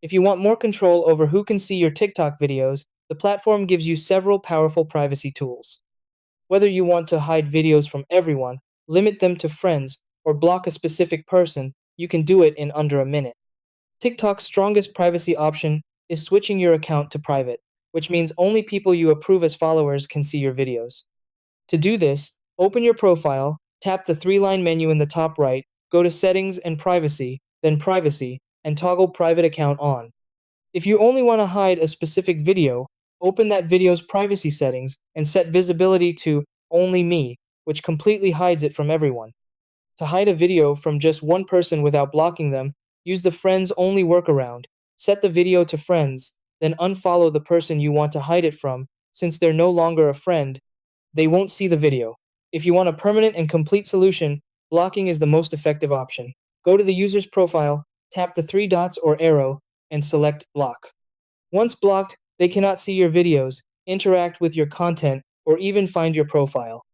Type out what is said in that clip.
If you want more control over who can see your TikTok videos, the platform gives you several powerful privacy tools. Whether you want to hide videos from everyone, limit them to friends, or block a specific person, you can do it in under a minute. TikTok's strongest privacy option is switching your account to private, which means only people you approve as followers can see your videos. To do this, open your profile, tap the three-line menu in the top right, go to Settings and Privacy, then Privacy, and toggle Private Account on. If you only want to hide a specific video, open that video's privacy settings and set visibility to Only Me, which completely hides it from everyone. To hide a video from just one person without blocking them, use the Friends Only workaround. Set the video to Friends, then unfollow the person you want to hide it from. Since they're no longer a friend, they won't see the video. If you want a permanent and complete solution, blocking is the most effective option. Go to the user's profile, tap the three dots or arrow, and select Block. Once blocked, they cannot see your videos, interact with your content, or even find your profile.